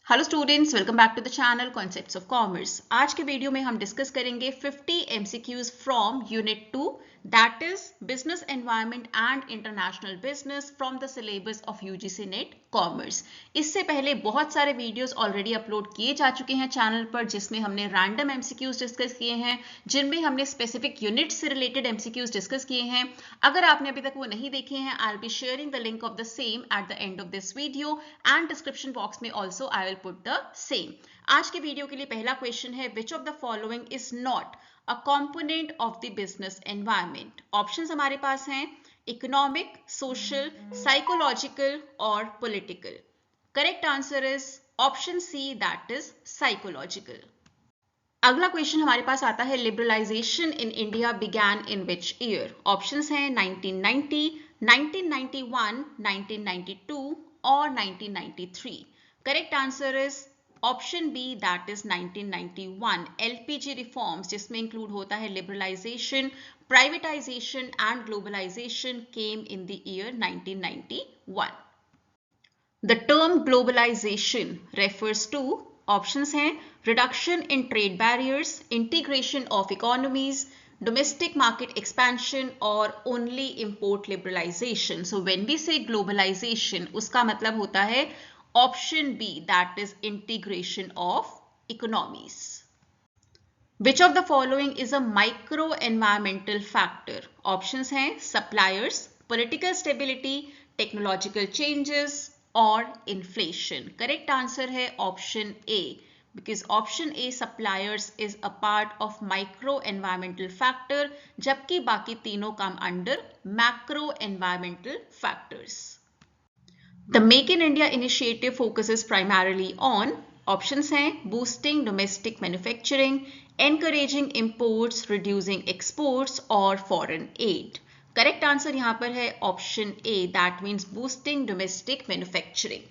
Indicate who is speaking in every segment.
Speaker 1: Hello students, welcome back to the channel concepts of commerce. आज के video में हम डिस्कस करेंगे 50 MCQs from unit 2 that is business environment and international business from the syllabus of UGC NET commerce. इससे पहले बहुत सारे videos already upload किए जा चुके हैं चैनल पर, जिसमें हमने रैंडम एमसीक्यूज डिस्कस किए हैं, जिनमें हमने स्पेसिफिक यूनिट से रिलेटेड एमसीक्यूज डिस्कस किए हैं। अगर आपने अभी तक वो नहीं देखे हैं, I will be sharing the link of the same at the end of this video and description box में also I will put the same. आज के वीडियो के लिए पहला क्वेश्चन है, which of the following is not a component of the business environment. Options हमारे पास हैं इकोनॉमिक, सोशल, साइकोलॉजिकल और political. Correct answer is option C, that is psychological. अगला क्वेश्चन हमारे पास आता है, liberalisation in India began in which year. Options हैं 1990, 1991, 1992 और 1993। Correct answer is option B, that is 1991। LPG reforms, जिसमें इंक्लूड होता है liberalisation, privatisation and globalisation, came in the year 1991। The term globalization refers to, options हैं reduction in trade barriers, integration of economies, domestic market expansion or only import liberalization. So when we say globalization, उसका मतलब होता है option B, that is integration of economies. Which of the following is a micro environmental factor? Options हैं suppliers, political stability, technological changes और inflation. Correct answer है option A, because option A suppliers is a part of micro environmental factor, जबकि बाकी तीनों come under macro environmental factors. The Make in India initiative focuses primarily on, options हैं boosting domestic manufacturing, encouraging imports, reducing exports और foreign aid. Correct answer यहाँ पर है option A, that means boosting domestic manufacturing.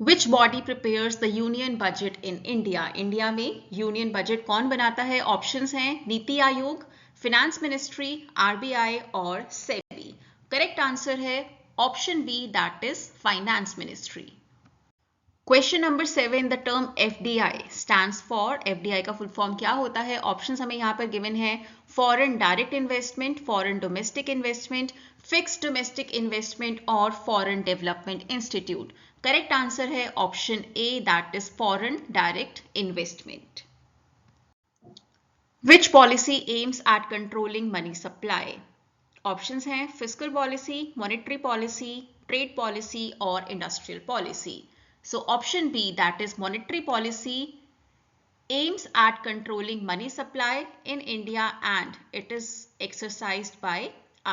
Speaker 1: Which body prepares the union budget in India? India में union budget कौन बनाता है? Options हैं NITI Aayog, finance ministry, RBI और सेबी. करेक्ट आंसर है option B, that is finance ministry. Question number 7, the term FDI stands for, FDI का full form क्या होता है? ऑप्शंस हमें यहाँ पर गिवन है foreign direct investment, foreign domestic investment, fixed domestic investment और foreign development institute. Correct answer है option A, that is foreign direct investment. Which policy aims at controlling money supply? Options हैं fiscal policy, monetary policy, trade policy और industrial policy. So option B, that is monetary policy, aims at controlling money supply in India and it is exercised by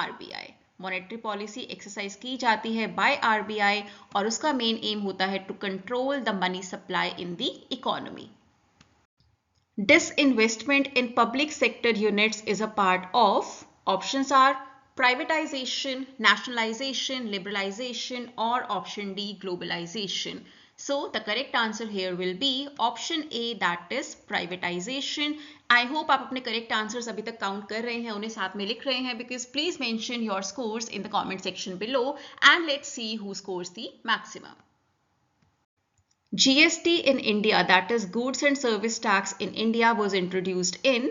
Speaker 1: RBI. Monetary policy exercise की जाती है by RBI और उसका main aim होता है to control the money supply in the economy. Disinvestment in public sector units is a part of, options are privatization, nationalization, liberalization or option D, globalization. So the correct answer here will be option A, that is privatization. I hope आप अपने correct answers अभी तक count कर रहे हैं, उन्हें साथ में लिख रहे हैं, because please mention your scores in the comment section below and let's see who scores the maximum. GST in India, that is goods and service tax in India, was introduced in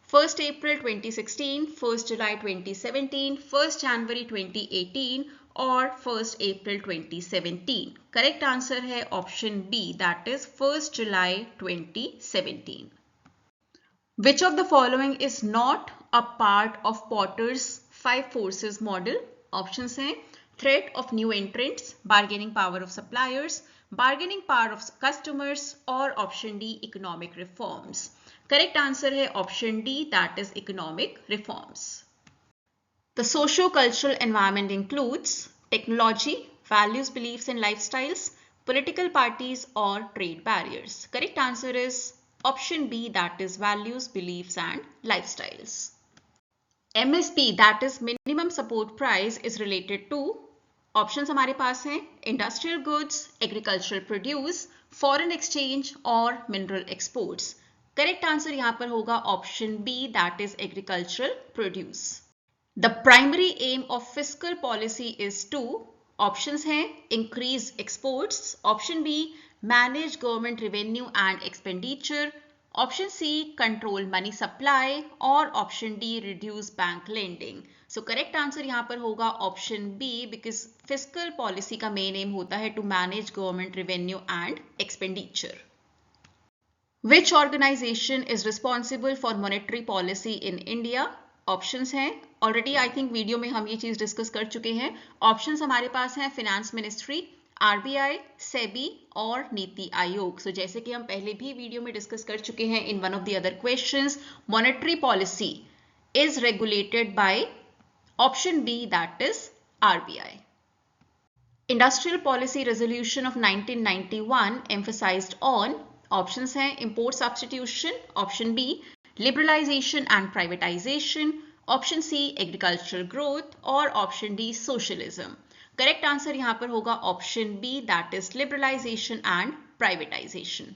Speaker 1: 1st April 2016, 1st July 2017, 1st January 2018 और 1st April 2017. Correct answer है option B, that is 1st July 2017. Which of the following is not a part of Potter's 5 forces model? Options हैं threat of new entrants, bargaining power of suppliers, bargaining power of customers और option D, economic reforms. Correct answer है option D, that is economic reforms. The socio-cultural environment includes technology, values, beliefs and lifestyles, political parties or trade barriers. Correct answer is option B, that is values, beliefs and lifestyles. MSP, that is minimum support price, is related to, options हमारे पास हैं industrial goods, agricultural produce, foreign exchange और mineral exports. Correct answer यहां पर होगा option B, that is agricultural produce. The primary aim of fiscal policy is to, options हैं increase exports, option B manage government revenue and expenditure, option C, control money supply, और option D, reduce bank lending. So correct answer यहाँ पर होगा option B, because fiscal policy का main aim होता है to manage government revenue and expenditure. Which organization is responsible for monetary policy in India? Options हैं, already I think video में हम ये चीज डिस्कस कर चुके हैं. ऑप्शंस हमारे पास हैं फिनेंस मिनिस्ट्री, आरबीआई, सेबी और नीति आयोग. सो जैसे कि हम पहले भी वीडियो में डिस्कस कर चुके हैं in one of the other questions, monetary policy is regulated by option B, that is RBI. Industrial policy resolution of 1991 emphasized on, options हैं import substitution, option B liberalisation and privatisation, option C agricultural growth और option D socialism. Correct answer यहां पर होगा option B, that is liberalisation and privatisation.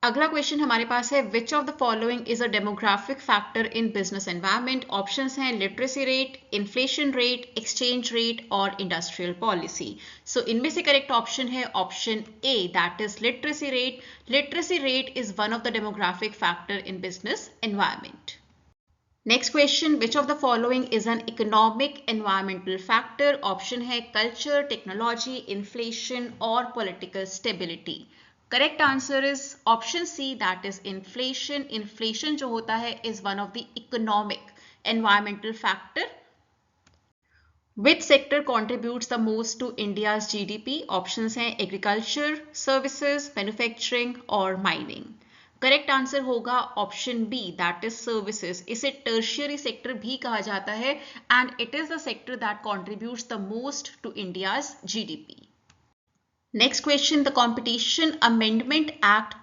Speaker 1: अगला question हमारे पास है, which of the following is a demographic factor in business environment. Options हैं literacy rate, inflation rate, exchange rate और industrial policy. So इनमें से करेक्ट ऑप्शन है option A, that is literacy rate. Literacy rate is one of the demographic factor in business environment. Next question, which of the following is an economic environmental factor. Option है culture, technology, inflation और political stability. Correct answer is option C, that is inflation. Inflation जो होता है is one of the economic environmental factor. Which sector contributes the most to India's GDP. Options हैं agriculture, services, manufacturing और mining. Correct answer होगा option B, that is services. इसे tertiary sector भी कहा जाता है and it is the sector that contributes the most to India's GDP. Next question, the Competition Amendment Act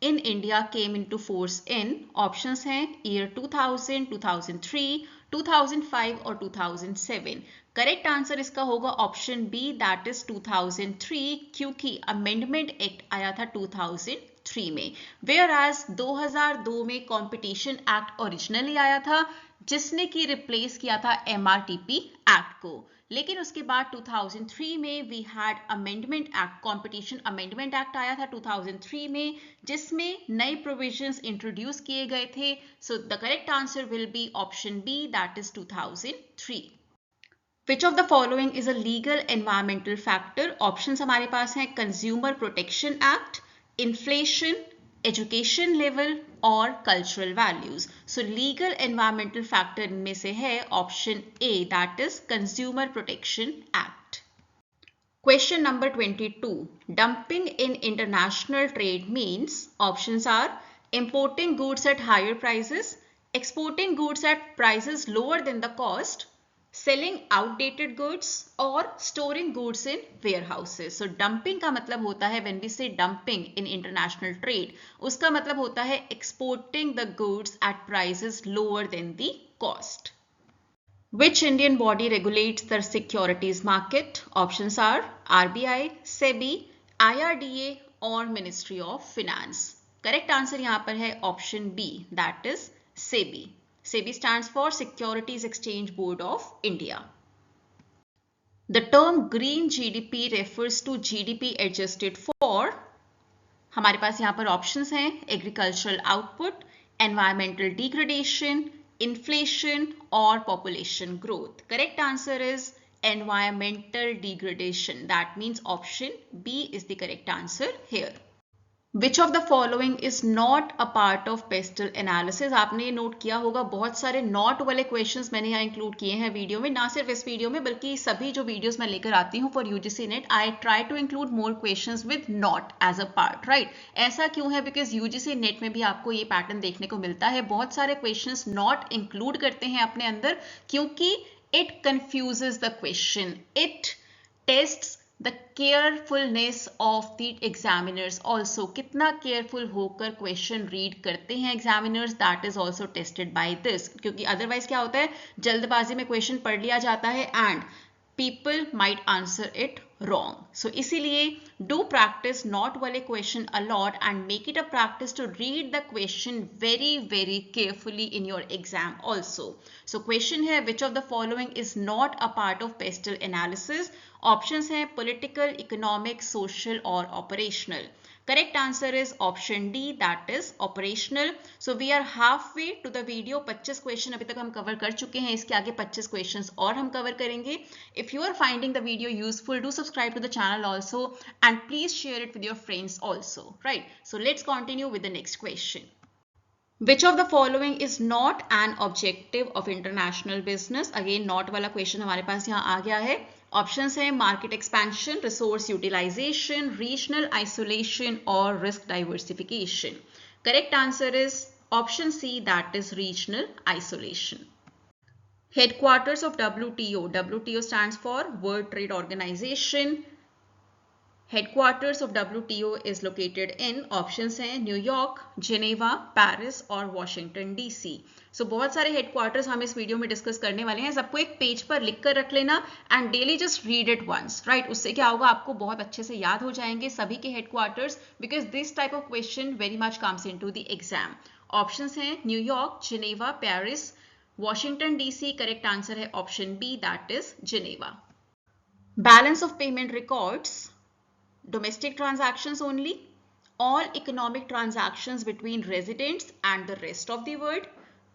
Speaker 1: in India came into force in, options हैं year 2000, 2003, 2005 और 2007. Correct answer इसका होगा option B, that is 2003, क्योंकि amendment act आया था 2003 में, where as 2002 में competition act originally आया था जिसने कि रिप्लेस किया था एमआरटीपी एक्ट को. लेकिन उसके बाद 2003 में we had amendment act, competition amendment act आया था 2003 में जिसमें नए प्रोविजंस इंट्रोड्यूस किए गए थे. So the correct answer will be option B, that is 2003. Which of the following is a legal environmental factor? Options हमारे पास हैं consumer protection act, inflation, education level और cultural values. So legal environmental factor इनमें से है option A, that is consumer protection act. Question number 22, dumping in international trade means. Options are importing goods at higher prices, exporting goods at prices lower than the cost, selling outdated goods or storing goods in warehouses. So dumping का मतलब होता है when we say dumping in international trade, उसका मतलब होता है exporting the goods at prices lower than the cost. Which Indian body regulates the securities market? Options are RBI, SEBI, IRDA और Ministry of Finance. Correct answer यहाँ पर है option B, that is SEBI. SEBI stands for Securities Exchange Board of India. The term green GDP refers to GDP adjusted for, हमारे पास यहाँ पर options हैं agricultural output, environmental degradation, inflation और population growth. Correct answer is environmental degradation. That means option B is the correct answer here. Which of the following is not a part of pestle analysis? आपने note किया होगा बहुत सारे not वाले questions मैंने यहाँ include किए हैं वीडियो में, ना सिर्फ इस वीडियो में बल्कि सभी जो वीडियोस मैं लेकर आती हूँ for UGC NET, I try to include more questions with not as a part, right. ऐसा क्यों है? बिकॉज यूजीसी नेट में भी आपको ये पैटर्न देखने को मिलता है, बहुत सारे क्वेश्चंस नॉट इंक्लूड करते हैं अपने अंदर क्योंकि it confuses the question, it tests the carefulness of the examiners also. कितना केयरफुल होकर क्वेश्चन रीड करते हैं examiners, that is also tested by this. क्योंकि अदरवाइज क्या होता है, जल्दबाजी में क्वेश्चन पढ़ लिया जाता है and people might answer it wrong. So इसीलिए do practice not वाले question a lot and make it a practice to read the question very carefully in your exam also. So question है, which of the following is not a part of pestle analysis? Options है political, economic, social or operational. Correct answer is option D, that is operational. So we are halfway to the video. 25 question अभी तक हम cover कर चुके हैं, इसके आगे 25 questions और हम कवर करेंगे. If you are finding the video useful, do subscribe to the channel also and please share it with your friends also. Right? So let's continue with the next question. Which of the following is not an objective of international business? Again, not वाला question हमारे पास यहाँ आ गया है. Options है market expansion, resource utilization, regional isolation or risk diversification. Correct answer is option C, that is regional isolation. Headquarters of WTO. WTO stands for World Trade Organization. Headquarters of WTO is located in options हैं New York, Geneva, Paris और Washington DC. सो बहुत सारे headquarters हम इस video में discuss करने वाले हैं. सबको एक पेज पर लिख कर रख लेना and daily just read it once. Right, उससे क्या होगा, आपको बहुत अच्छे से याद हो जाएंगे सभी के headquarters, because this type of question very much comes into the exam. Options हैं New York, Geneva, Paris, Washington DC. Correct answer है option B, that is Geneva. Balance of payment records. Domestic transactions only, all economic transactions between residents and the rest of the world,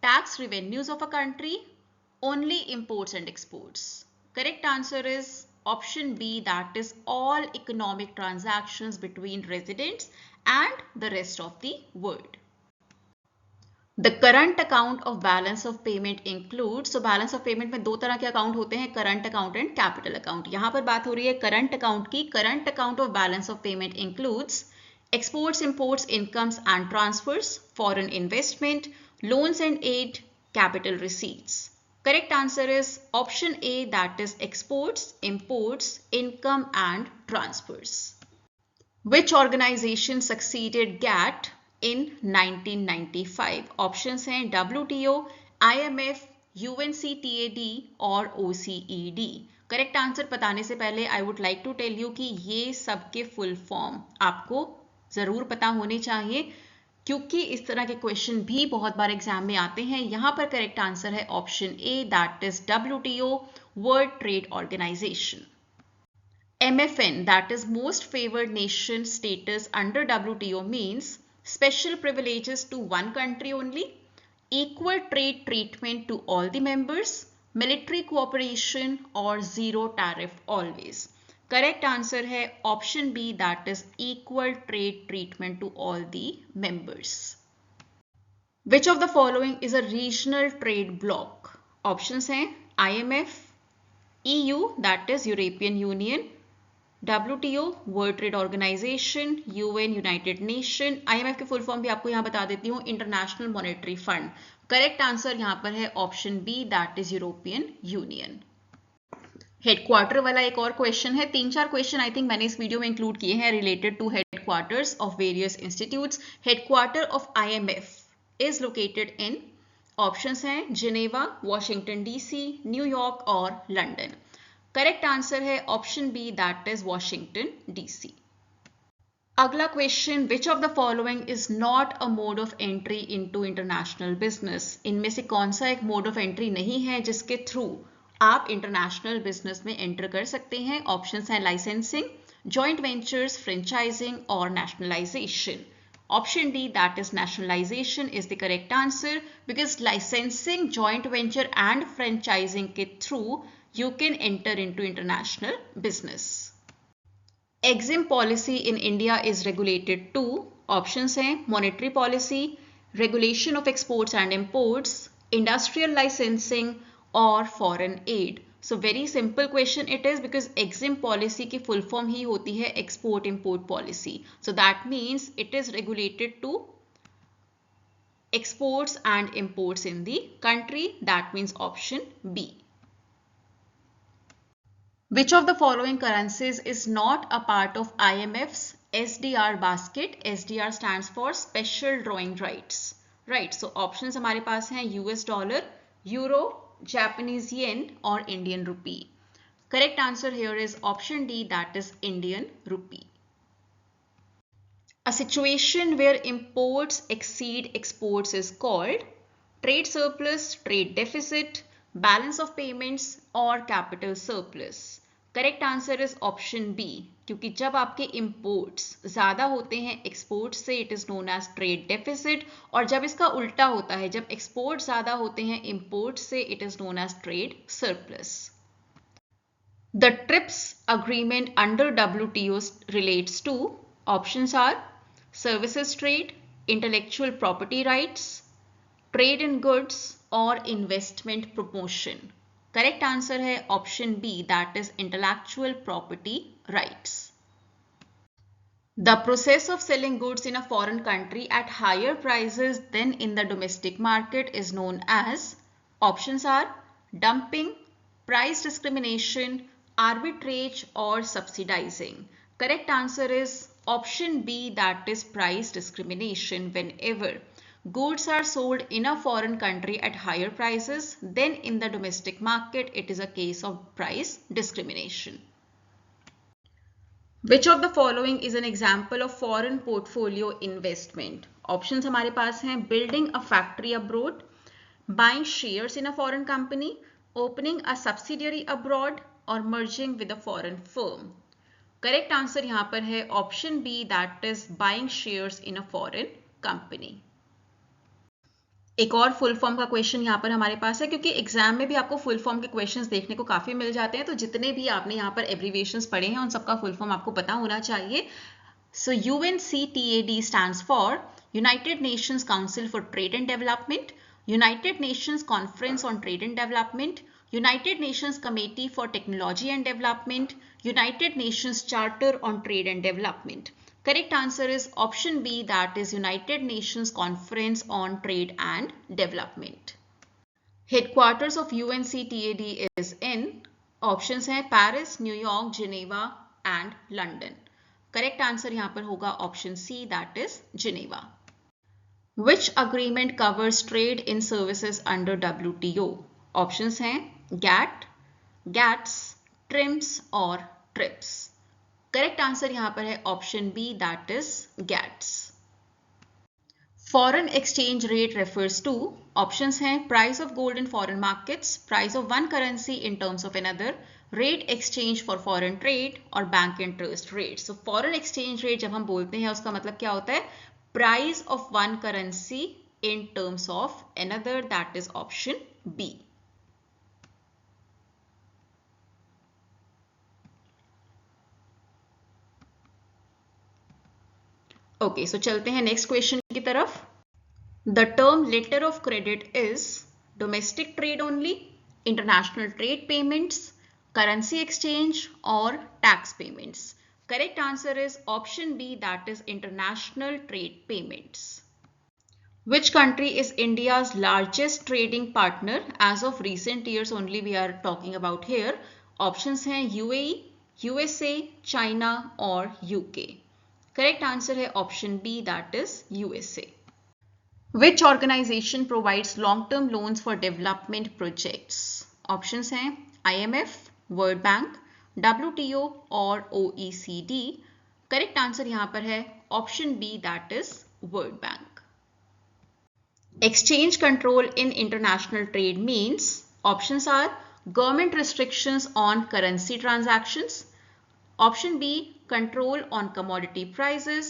Speaker 1: tax revenues of a country, only imports and exports. Correct answer is option B, that is all economic transactions between residents and the rest of the world. The current account of balance of payment includes, so balance of payment में दो तरह के account होते हैं, current account and capital account. यहाँ पर बात हो रही है करंट अकाउंट की. Current account of balance of payment includes exports, imports, incomes and transfers, foreign investment, loans and aid, capital receipts. Correct answer is option A, that is exports, imports, income and transfers. Which organization succeeded GATT in 1995? Options हैं WTO, IMF, UNCTAD और OCED. करेक्ट आंसर बताने से पहले I would like to tell you कि ये सबके फुल फॉर्म आपको जरूर पता होने चाहिए, क्योंकि इस तरह के क्वेश्चन भी बहुत बार एग्जाम में आते हैं. यहां पर करेक्ट आंसर है option A, that is WTO, World Trade Organisation. MFN, that is most favored nation status under WTO, means special privileges to one country only, equal trade treatment to all the members, military cooperation or zero tariff always. Correct answer है option B, that is equal trade treatment to all the members. Which of the following is a regional trade bloc? Options हैं IMF, EU, that is European Union, WTO, World Trade Organisation, UN, United Nation. IMF के full form भी आपको यहाँ बता देती हूँ, International Monetary Fund. Correct answer यहाँ पर है option B, that is European Union. Headquarter वाला एक और क्वेश्चन है. 3-4 क्वेश्चन आई थिंक मैंने इस वीडियो में इंक्लूड किए हैं related to headquarters of various institutes. Headquarter of IMF is located in, options हैं जिनेवा, वॉशिंगटन डीसी, न्यूयॉर्क और लंदन. करेक्ट आंसर है option B, that is Washington DC. अगला question, which of the following is not a mode of entry into international business? इनमें से कौन सा एक mode of entry नहीं है जिसके थ्रू आप इंटरनेशनल बिजनेस में एंटर कर सकते हैं? ऑप्शंस हैं लाइसेंसिंग, जॉइंट वेंचर्स, फ्रेंचाइजिंग और nationalisation. Option D, that is nationalization, is the correct answer, because licensing, joint venture and franchising के through you can enter into international business. Exim policy in India is regulated to, options हैं monetary policy, regulation of exports and imports, industrial licensing और foreign aid. So very simple question it is, because exim policy की full form ही होती है export import policy. So that means it is regulated to exports and imports in the country. That means option B. Which of the following currencies is not a part of IMF's SDR basket? SDR stands for special drawing rights. Right. So options हमारे पास हैं US dollar, euro, Japanese yen और Indian rupee. Correct answer here is option D, that is Indian rupee. A situation where imports exceed exports is called trade surplus, trade deficit, balance of payments और capital surplus. Correct answer is option B, क्योंकि जब आपके imports ज़्यादा होते हैं exports से, it is known as trade deficit, और जब इसका उल्टा होता है, जब एक्सपोर्ट ज़्यादा होते हैं इंपोर्ट्स से, it is known as trade surplus. The TRIPS agreement under WTO relates to, options are services trade, intellectual property rights, trade in goods or investment promotion. Correct answer है option B, that is intellectual property rights. The process of selling goods in a foreign country at higher prices than in the domestic market is known as, options are dumping, price discrimination, arbitrage or subsidizing. Correct answer is option B, that is price discrimination. Whenever goods are sold in a foreign country at higher prices than in the domestic market, it is a case of price discrimination. Which of the following is an example of foreign portfolio investment? Options हमारे पास हैं building a factory abroad, buying shares in a foreign company, opening a subsidiary abroad or merging with a foreign firm. Correct answer यहाँ पर है option B, that is buying shares in a foreign company. एक और full form का question यहाँ पर हमारे पास है, क्योंकि एग्जाम में भी आपको फुल फॉर्म के क्वेश्चंस देखने को काफ़ी मिल जाते हैं, तो जितने भी आपने यहाँ पर एब्रीविएशंस पढ़े हैं उन सबका फुल फॉर्म आपको पता होना चाहिए. सो UNCTAD stands for United Nations council for trade and development, United Nations conference on trade and development, United Nations committee for technology and development, United Nations charter on trade and development. Correct answer is option B, that is United Nations Conference on Trade and Development. Headquarters of UNCTAD is in, options हैं Paris, New York, Geneva and London. Correct answer यहाँ पर होगा option C, that is Geneva. Which agreement covers trade in services under WTO? Options हैं GATT, GATS, TRIMS और TRIPS. Correct answer यहां पर है option B, that is GATS. Foreign exchange rate refers to, options हैं price of gold in foreign markets, price of one currency in terms of another, rate exchange for foreign trade और bank interest rate. So foreign exchange rate जब हम बोलते हैं उसका मतलब क्या होता है, price of one currency in terms of another, that is option B. Okay, सो चलते हैं नेक्स्ट क्वेश्चन की तरफ. The term letter of credit is domestic trade only, international trade payments, currency exchange और tax payments. Correct answer is option B, that is international trade payments. Which country is India's largest trading partner as of recent years only we are talking about here? Options हैं UAE, USA, China और UK. Correct answer है option B, that is USA. Which organization provides long-term loans for development projects? Options हैं IMF, World Bank, WTO और OECD. Correct answer यहाँ पर है option B, that is World Bank. Exchange control in international trade means, options are government restrictions on currency transactions, option B control on commodity prices,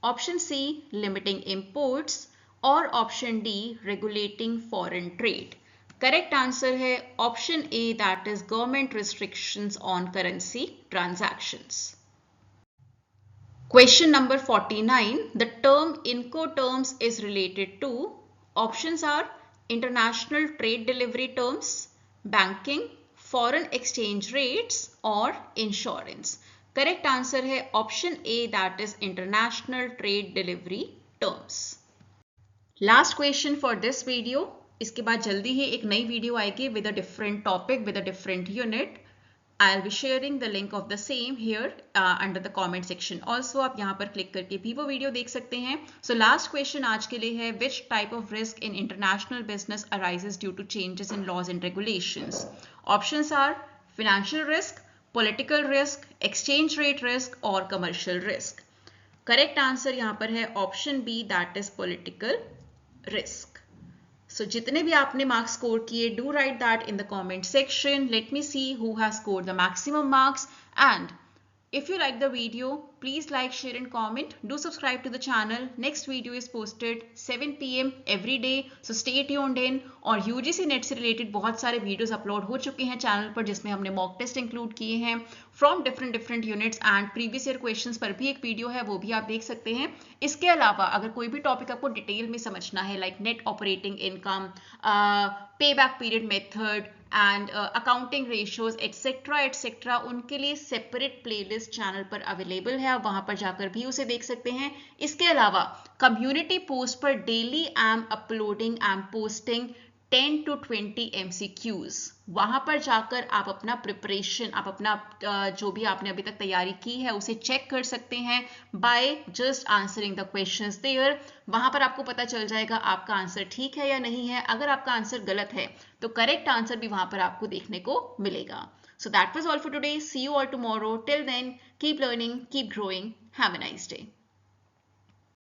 Speaker 1: option C limiting imports और option D regulating foreign trade. Correct answer है option A, that is government restrictions on currency transactions. Question number 49. The term Incoterms is related to, options are international trade delivery terms, banking, foreign exchange rates और insurance. Correct answer है option A, that is international trade delivery terms. Last question for this video. इसके बाद जल्दी ही एक नई video आएगी with a different topic, with a different unit. I'll be sharing the link of the same here under the comment section. Also आप यहाँ पर click करके भी वो वीडियो देख सकते हैं. So last question आज के लिए है, which type of risk in international business arises due to changes in laws and regulations? Options are financial risk, political risk, exchange rate risk और commercial risk. करेक्ट आंसर यहाँ पर है option B, that is political risk. So जितने भी आपने marks score किए, do write that in the comment section. Let me see who has scored the maximum marks. And if you like the video, please like, share and comment. Do subscribe to the channel. Next video is posted 7 PM every day. So stay tuned in. और UGC net से related बहुत सारे videos upload हो चुके हैं channel पर, जिसमें हमने मॉक टेस्ट इंक्लूड किए हैं from different units and previous year questions पर भी एक वीडियो है, वो भी आप देख सकते हैं. इसके अलावा अगर कोई भी टॉपिक आपको डिटेल में समझना है, लाइक नेट ऑपरेटिंग इनकम, पे back period method and accounting ratios etcetera, उनके लिए सेपरेट प्लेलिस्ट चैनल पर अवेलेबल है. आप वहां पर जाकर भी उसे देख सकते हैं. इसके अलावा कम्युनिटी पोस्ट पर daily I am uploading, I am posting 10 to 20 MCQs. वहां पर जाकर आप अपना प्रिपरेशन, आप अपना जो भी आपने अभी तक तैयारी की है उसे चेक कर सकते हैं by just answering the questions there. वहां पर आपको पता चल जाएगा आपका आंसर ठीक है या नहीं है. अगर आपका आंसर गलत है तो करेक्ट आंसर भी वहां पर आपको देखने को मिलेगा. So that was all for today. See you all tomorrow. Till then, keep learning, keep growing. Have a nice day.